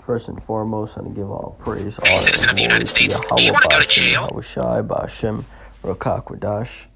First and foremost, I'm going to give all praise, Hey, citizen of the United States, do you want to go to jail? Yahushai, Bashem, Rakakwadash.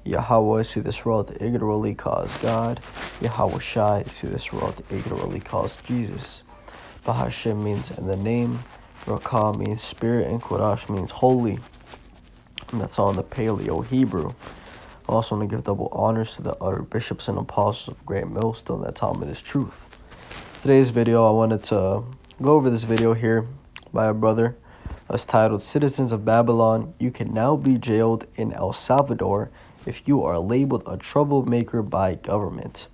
Yahweh to this world ignorantly calls God. Yahushai to this world ignorantly calls Jesus. Bahashem means in the name. Rakah means spirit, and Kodash means holy. And that's all in the Paleo Hebrew. I also want to give double honors to the other bishops and apostles of Great Millstone that taught me this truth. Today's video, I wanted to go over this video here by a brother. It's titled, Citizens of Babylon, you can now be jailed in El Salvador if you are labeled a troublemaker by government.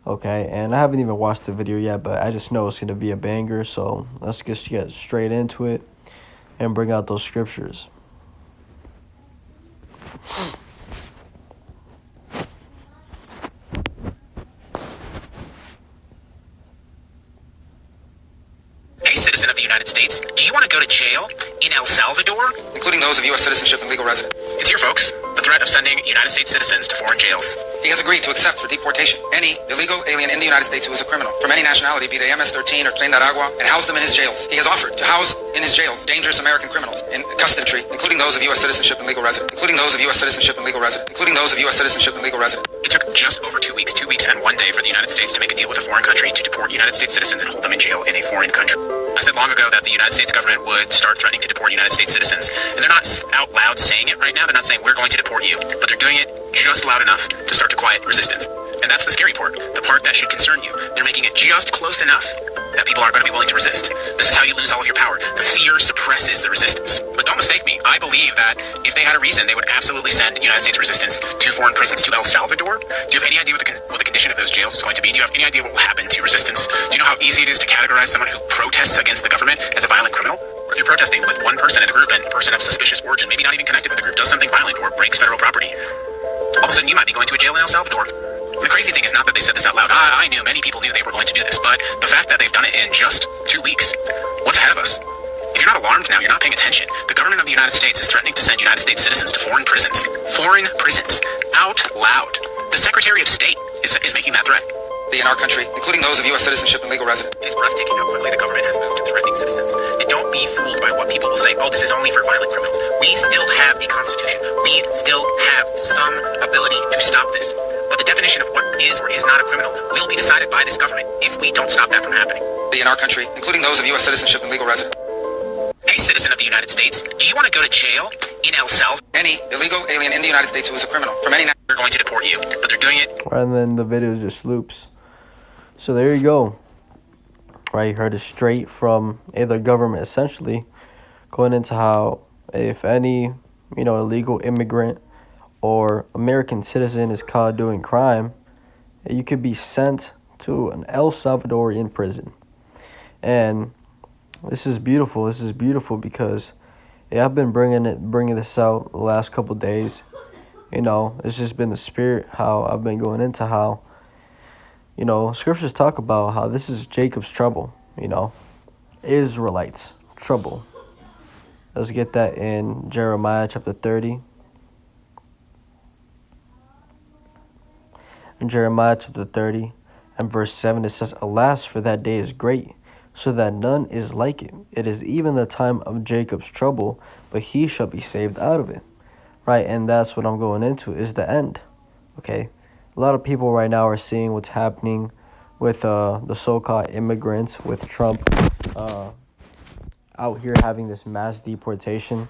Okay, and I haven't even watched the video yet, but I just know it's going to be a banger, so let's just get straight into it and bring out those scriptures. Hey, citizen of the United States, do you want to go to jail in El Salvador? Including those of U.S. citizenship and legal resident. It's here, folks. The threat of sending United States citizens to foreign jails. He has agreed to accept for deportation any illegal alien in the United States who is a criminal, from any nationality, be they MS-13 or Tren de Aragua, and house them in his jails. He has offered to house in his jails dangerous American criminals in custody, including those of U.S. citizenship and legal resident. Including those of U.S. citizenship and legal resident. Including those of U.S. citizenship and legal resident. It took just over 2 weeks, 2 weeks and 1 day for the United States to make a deal with a foreign country to deport United States citizens and hold them in jail in a foreign country. I said long ago that the United States government would start threatening to deport United States citizens, and they're not out loud saying it right now. They're not saying we're going to deport you, but they're doing it just loud enough to start to quiet resistance. And that's the scary part, the part that should concern you. They're making it just close enough that people aren't going to be willing to resist. This is how you lose all of your power. The fear suppresses the resistance. But don't mistake me. I believe that if they had a reason, they would absolutely send United States resistance to foreign prisons, to El Salvador. Do you have any idea what the condition of those jails is going to be? Do you have any idea what will happen to resistance? Do you know how easy it is to categorize someone who protests against the government as a violent criminal? Or if you're protesting with one person in the group and a person of suspicious origin, maybe not even connected with the group, does something violent or breaks federal property, all of a sudden you might be going to a jail in El Salvador. The crazy thing is not that they said this out loud. I knew, many people knew they were going to do this, but the fact that they've done it in just 2 weeks, what's ahead of us? If you're not alarmed now, you're not paying attention. The government of the United States is threatening to send United States citizens to foreign prisons. Foreign prisons. Out loud. The Secretary of State is making that threat. In our country, including those of U.S. citizenship and legal resident. It is breathtaking how quickly the government has moved to threatening citizens. And don't be fooled by what people will say, oh, this is only for violent criminals. We still have a constitution. We still have some ability to stop this. But the definition of what is or is not a criminal will be decided by this government if we don't stop that from happening. In our country, including those of U.S. citizenship and legal resident. Hey, citizen of the United States, do you want to go to jail in El Salvador? Any illegal alien in the United States who is a criminal, from any they're going to deport you, but they're doing it. And then the video just loops. So there you go. Right, you heard it straight from the government, essentially, going into how if any, illegal immigrant or American citizen is caught doing crime, you could be sent to an El Salvadorian prison. And this is beautiful. This is beautiful because I've been bringing this out the last couple days. It's just been the spirit, how I've been going into how, scriptures talk about how this is Jacob's trouble, Israelites' trouble. Let's get that in Jeremiah chapter 30. In Jeremiah chapter 30 and verse 7, it says, Alas, for that day is great, so that none is like it. It is even the time of Jacob's trouble, but he shall be saved out of it. Right, and that's what I'm going into, is the end. Okay, a lot of people right now are seeing what's happening with the so-called immigrants, with Trump out here having this mass deportation.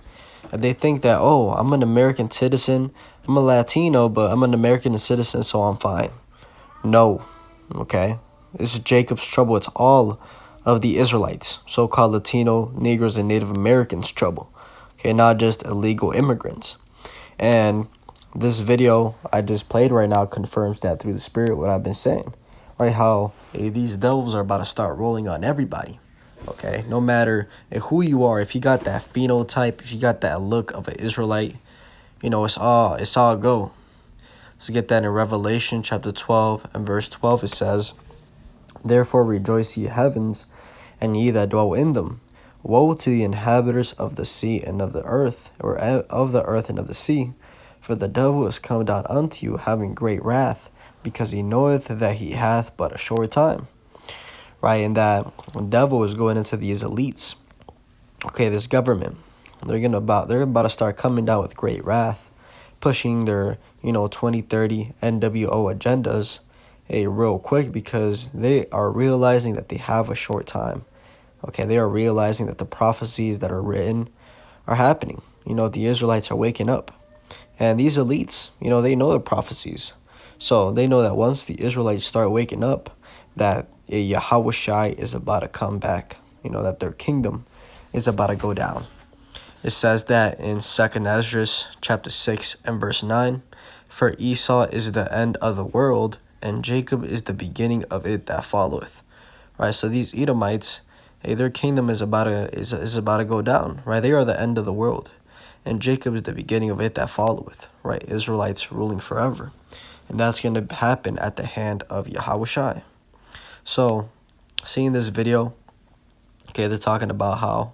And they think that, oh, I'm an American citizen, I'm a Latino, but I'm an American citizen, so I'm fine. No, okay? This is Jacob's trouble. It's all of the Israelites, so-called Latino, Negroes, and Native Americans' trouble. Okay, not just illegal immigrants. And this video I just played right now confirms that through the Spirit, what I've been saying. Right, how these devils are about to start rolling on everybody. Okay, no matter who you are, if you got that phenotype, if you got that look of an Israelite, it's all go. Let's get that in Revelation chapter 12 and verse 12. It says, Therefore rejoice, ye heavens, and ye that dwell in them. Woe to the inhabitants of the sea and of the earth, or of the earth and of the sea, for the devil is come down unto you, having great wrath, because he knoweth that he hath but a short time. right? And that devil is going into these elites. Okay, this government, they're about to start coming down with great wrath, pushing their 2030 NWO agendas real quick, because they are realizing that they have a short time. Okay, they are realizing that the prophecies that are written are happening. The Israelites are waking up. And these elites, they know the prophecies. So they know that once the Israelites start waking up, that Yahweh Shai is about to come back. That their kingdom is about to go down. It says that in 2nd Esdras chapter 6 and verse 9, for Esau is the end of the world, and Jacob is the beginning of it that followeth. Right, so these Edomites, their kingdom is about to go down. Right, they are the end of the world, and Jacob is the beginning of it that followeth. Right, Israelites ruling forever, and that's going to happen at the hand of Yahweh Shai. So, seeing this video, okay, they're talking about how,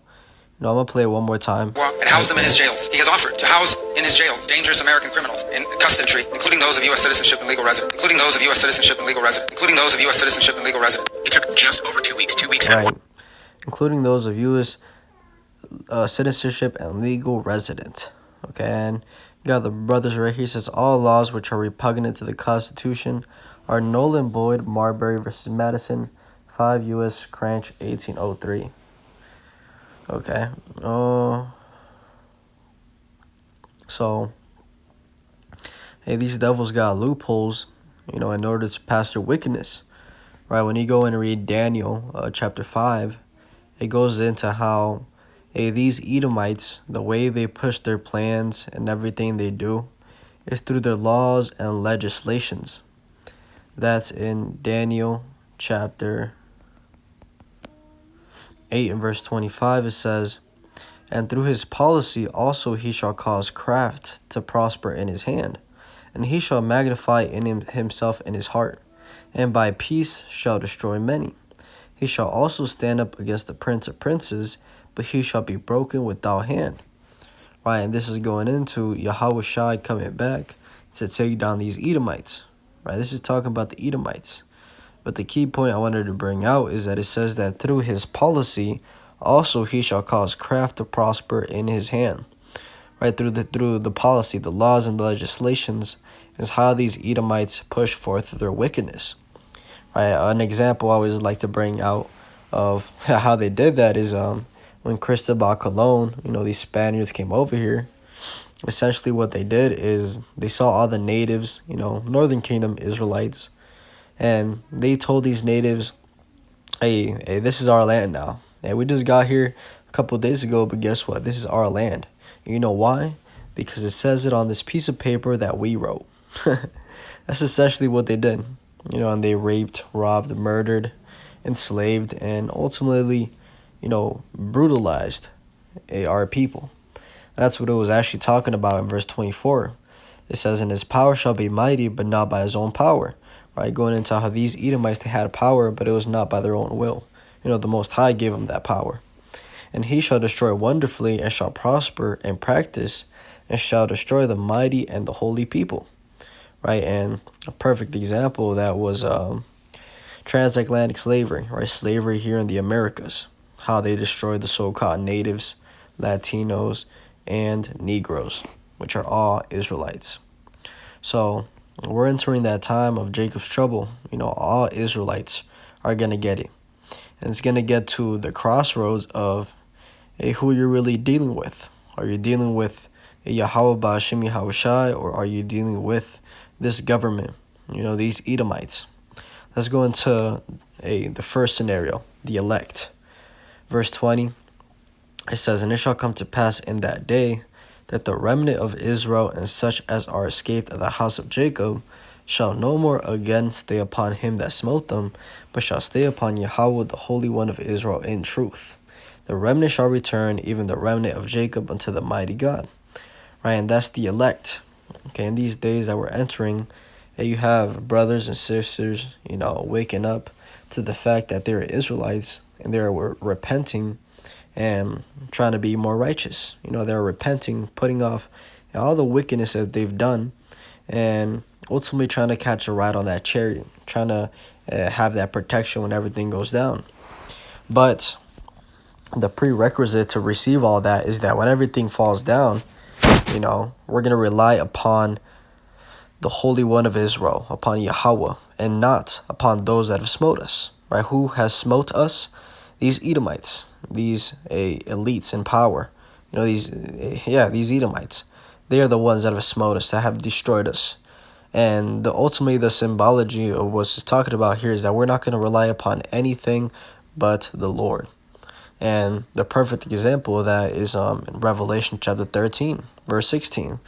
I'm going to play it one more time. And house them in his jails. He has offered to house in his jails dangerous American criminals in custody, including those of U.S. citizenship and legal resident, including those of U.S. citizenship and legal resident, including those of U.S. citizenship and legal resident. It took just over 2 weeks. 2 weeks Right, including those of U.S. Citizenship and legal resident. Okay, and you got the brothers right here. It says all laws which are repugnant to the Constitution are null and void. Marbury versus Madison, 5 U.S. Cranch, 1803. Okay. So, hey, these devils got loopholes, in order to pass their wickedness. Right, when you go and read Daniel chapter 5, it goes into how, hey, these Edomites, the way they push their plans and everything they do is through their laws and legislations. That's in Daniel chapter 8 and verse 25. It says, and through his policy also he shall cause craft to prosper in his hand, and he shall magnify in himself in his heart, and by peace shall destroy many. He shall also stand up against the prince of princes, but he shall be broken without hand. Right, and this is going into Yahweh Shai coming back to take down these Edomites. Right, this is talking about the Edomites. But the key point I wanted to bring out is that it says that through his policy, also he shall cause craft to prosper in his hand. Right, through the policy, the laws and the legislations is how these Edomites push forth their wickedness. Right, an example I always like to bring out of how they did that is when Cristobal Colon, these Spaniards came over here. Essentially what they did is they saw all the natives, Northern Kingdom Israelites, and they told these natives, hey, this is our land now. And we just got here a couple of days ago, but guess what? This is our land. And you know why? Because it says it on this piece of paper that we wrote. That's essentially what they did. And they raped, robbed, murdered, enslaved, and ultimately, brutalized our people. That's what it was actually talking about in verse 24. It says, and his power shall be mighty, but not by his own power. Right, going into how these Edomites, they had power, but it was not by their own will. The Most High gave them that power. And he shall destroy wonderfully, and shall prosper and practice, and shall destroy the mighty and the holy people. Right, and a perfect example of that was transatlantic slavery, right? Slavery here in the Americas. How they destroyed the so-called natives, Latinos, and Negroes, which are all Israelites. So we're entering that time of Jacob's trouble. All Israelites are going to get it. And it's going to get to the crossroads of who you're really dealing with. Are you dealing with Yahweh Ba'Hashem Yahweh Shai, or are you dealing with this government, these Edomites? Let's go into the first scenario, the elect. Verse 20, it says, and it shall come to pass in that day that the remnant of Israel and such as are escaped of the house of Jacob shall no more again stay upon him that smote them, but shall stay upon Yahweh, the Holy One of Israel, in truth. The remnant shall return, even the remnant of Jacob, unto the mighty God. Right, and that's the elect. Okay, in these days that we're entering, you have brothers and sisters, waking up to the fact that they're Israelites and they're repenting and trying to be more righteous. They're repenting, putting off all the wickedness that they've done, and ultimately trying to catch a ride on that chariot, trying to have that protection when everything goes down. But the prerequisite to receive all that is that when everything falls down, we're going to rely upon the Holy One of Israel, upon Yahweh, and not upon those that have smote us, right? Who has smote us? These Edomites, these elites in power, these Edomites. They are the ones that have smote us, that have destroyed us. And ultimately, the symbology of what's talking about here is that we're not going to rely upon anything but the Lord. And the perfect example of that is in Revelation chapter 13, verse 16,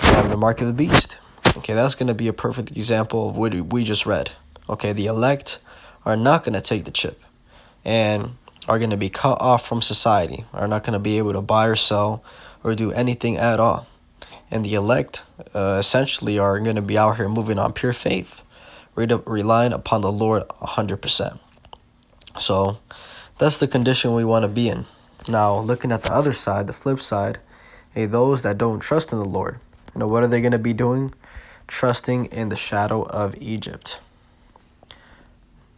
the mark of the beast. Okay, that's going to be a perfect example of what we just read. Okay, the elect are not going to take the chip and are going to be cut off from society, are not going to be able to buy or sell or do anything at all. And the elect essentially are going to be out here moving on pure faith, relying upon the Lord 100%. So that's the condition we want to be in. Now, looking at the other side, the flip side, those that don't trust in the Lord, what are they going to be doing? Trusting in the shadow of Egypt.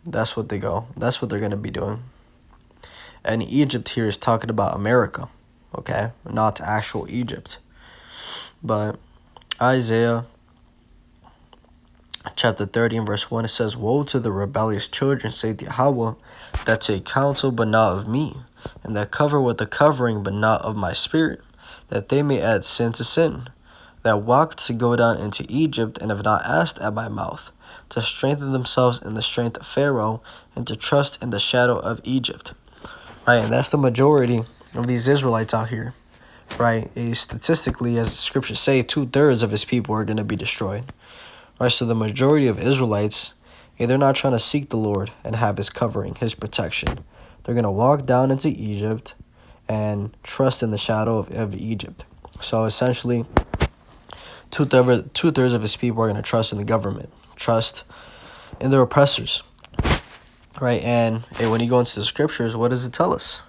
That's what they're going to be doing. And Egypt here is talking about America, okay? Not actual Egypt. But Isaiah chapter 30 and verse 1, it says, "Woe to the rebellious children, saith Yahweh, that take counsel but not of me, and that cover with the covering but not of my spirit, that they may add sin to sin, that walk to go down into Egypt, and have not asked at my mouth, to strengthen themselves in the strength of Pharaoh, and to trust in the shadow of Egypt." Right, and that's the majority of these Israelites out here. Right, statistically, as the scriptures say, 2/3 of his people are going to be destroyed. Right, so the majority of Israelites, they're not trying to seek the Lord and have his covering, his protection. They're going to walk down into Egypt and trust in the shadow of Egypt. So essentially, two-thirds of his people are going to trust in the government, trust in their oppressors. Right, and when you go into the scriptures, what does it tell us?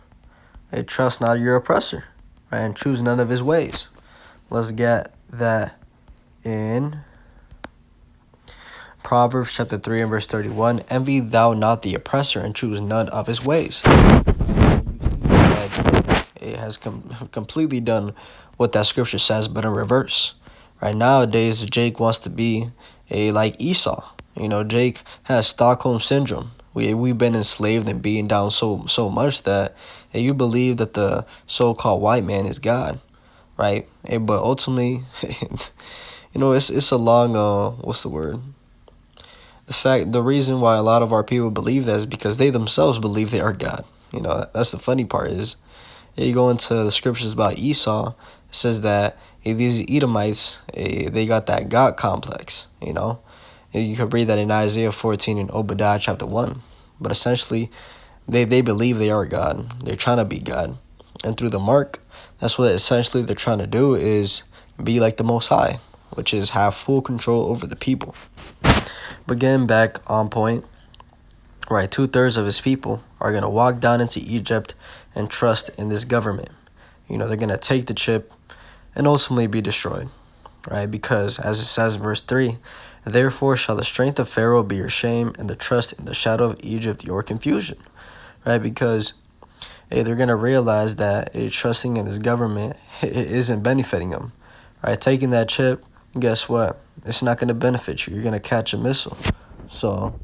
Trust not your oppressor, right, and choose none of his ways. Let's get that in Proverbs chapter 3 and verse 31. "Envy thou not the oppressor, and choose none of his ways." It has completely done what that scripture says, but in reverse. Right, nowadays, Jake wants to be like Esau. Jake has Stockholm syndrome. We've been enslaved and beaten down so much that you believe that the so-called white man is God, right? But ultimately, it's a long what's the word? The reason why a lot of our people believe that is because they themselves believe they are God. That's the funny part is, you go into the scriptures about Esau, it says that these Edomites, they got that God complex. You could read that in Isaiah 14 and Obadiah chapter 1. But essentially, they believe they are God. They're trying to be God. And through the mark, that's what essentially they're trying to do, is be like the Most High, which is have full control over the people. But getting back on point, right, 2/3 of his people are going to walk down into Egypt and trust in this government. They're going to take the chip and ultimately be destroyed, right? Because as it says in verse 3, "Therefore shall the strength of Pharaoh be your shame, and the trust in the shadow of Egypt your confusion." Right? Because they're going to realize that trusting in this government isn't benefiting them. Right? Taking that chip, guess what? It's not going to benefit you. You're going to catch a missile. So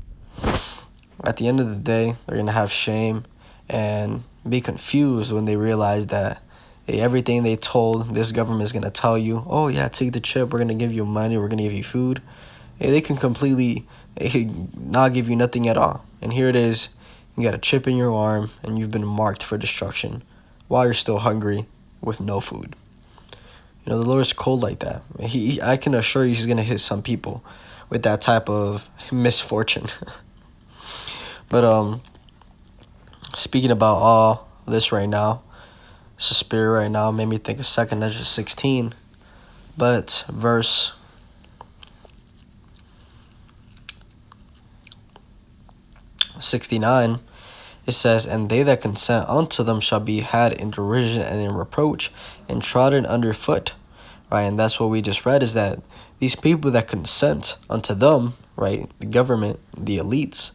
at the end of the day, they're going to have shame and be confused when they realize that everything they told this government is going to tell you, "Oh yeah, take the chip, we're going to give you money, we're going to give you food." They can completely not give you nothing at all. And here it is, you got a chip in your arm and you've been marked for destruction while you're still hungry with no food. The Lord's cold like that. I can assure you he's going to hit some people with that type of misfortune. But speaking about all this right now, it's a spirit right now, made me think of 2 Ezra 16. But verse 69, it says, "And they that consent unto them shall be had in derision and in reproach, and trodden under foot." Right, and that's what we just read, is that these people that consent unto them, right, the government, the elites,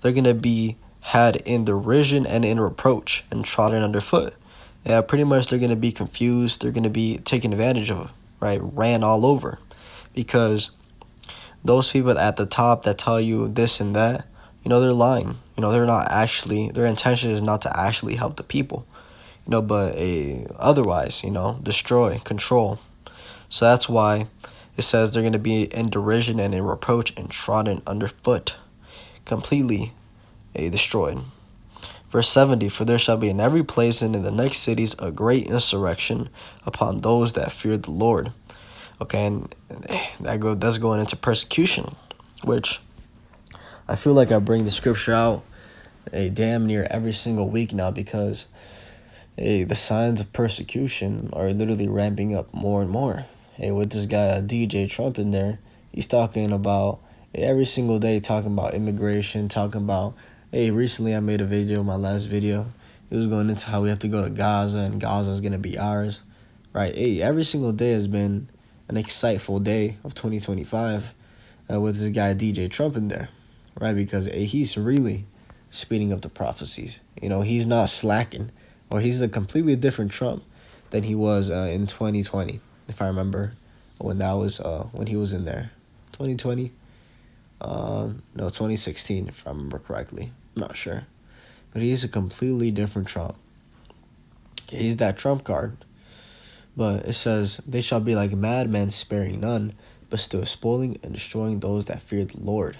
they're going to be had in derision and in reproach and trodden underfoot. Yeah, pretty much they're going to be confused. They're going to be taken advantage of, right? Ran all over. Because those people at the top that tell you this and that, they're lying. They're not actually, their intention is not to actually help the people, but otherwise, destroy, control. So that's why it says they're going to be in derision and in reproach and trodden underfoot, completely destroyed. Verse 70, for there shall be in every place and in the next cities a great insurrection upon those that fear the Lord. Okay, and that's going into persecution, which I feel like I bring the scripture out damn near every single week now, because the signs of persecution are literally ramping up more and more. With this guy DJ Trump in there, he's talking about every single day, talking about immigration, talking about, recently I made a video, my last video, it was going into how we have to go to Gaza and Gaza is going to be ours, right? Every single day has been an exciteful day of 2025 with this guy DJ Trump in there, right? Because he's really speeding up the prophecies. He's not slacking, or he's a completely different Trump than he was in 2020, if I remember when that was when he was in there. 2020? No, 2016, if I remember correctly. I'm not sure. But he's a completely different Trump. He's that Trump card. But it says, they shall be like madmen, sparing none, but still spoiling and destroying those that fear the Lord.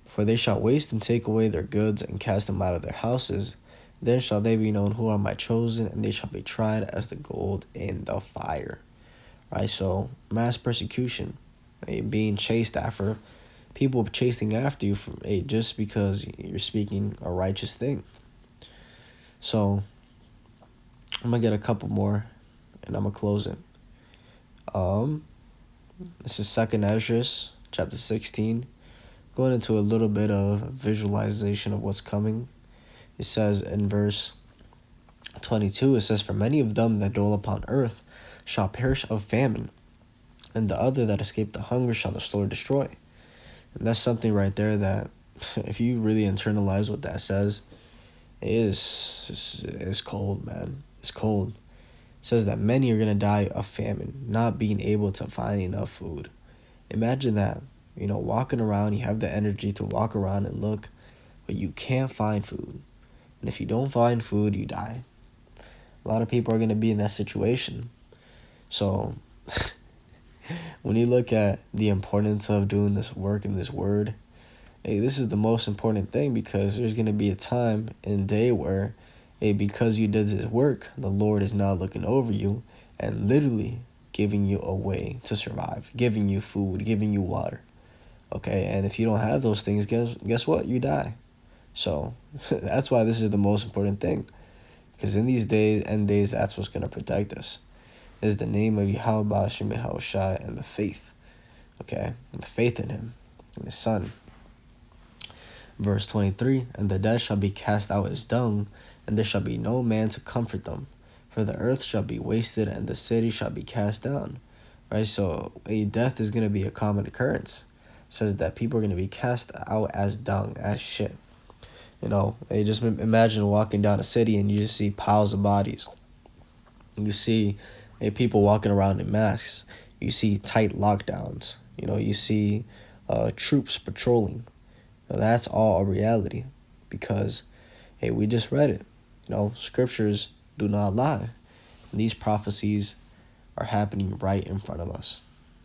For they shall waste and take away their goods and cast them out of their houses. Then shall they be known who are my chosen, and they shall be tried as the gold in the fire. Right, so mass persecution, being chased after, people chasing after you for, just because you're speaking a righteous thing. So I'm going to get a couple more, and I'm going to close it. This is 2nd Ezra, chapter 16. Going into a little bit of visualization of what's coming. It says in verse 22, it says, for many of them that dwell upon earth shall perish of famine, and the other that escape the hunger shall the Lord destroy. And that's something right there that, if you really internalize what that says, it's cold, man. It's cold. It says that many are going to die of famine, not being able to find enough food. Imagine that. Walking around, you have the energy to walk around and look, but you can't find food. And if you don't find food, you die. A lot of people are going to be in that situation. So, when you look at the importance of doing this work and this word, this is the most important thing, because there's going to be a time and day where, because you did this work, the Lord is now looking over you and literally giving you a way to survive, giving you food, giving you water. Okay, and if you don't have those things, guess what? You die. So that's why this is the most important thing, because in these days, that's what's going to protect us, is the name of Yahweh Ba'ashem Yahushai and the faith. Okay, and the faith in him and his son. Verse 23, and the dead shall be cast out as dung, and there shall be no man to comfort them, for the earth shall be wasted and the city shall be cast down. Right, so death is going to be a common occurrence. It says that people are going to be cast out as dung, as shit. Just imagine walking down a city and you just see piles of bodies. You see people walking around in masks. You see tight lockdowns. You see troops patrolling. That's all a reality, because we just read it. Scriptures do not lie. And these prophecies are happening right in front of us.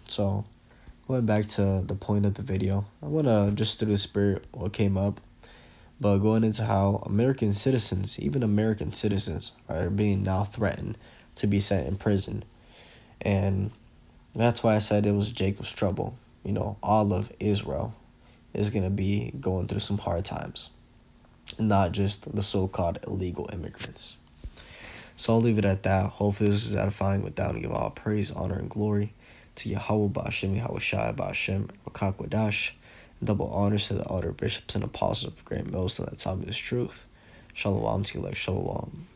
So, going back to the point of the video, I want to just through the spirit what came up, but going into how American citizens, even American citizens, are being now threatened to be sent in prison. And that's why I said it was Jacob's trouble. All of Israel is going to be going through some hard times, not just the so-called illegal immigrants. So I'll leave it at that. Hopefully this is edifying. With that, and give all praise, honor, and glory to Yahweh Ba'ashem, Yahushai Ba'ashem, Rakakwadash. Double honors to the elder bishops and apostles of Great Millstone that taught me this truth. Shalom to you, like Shalom.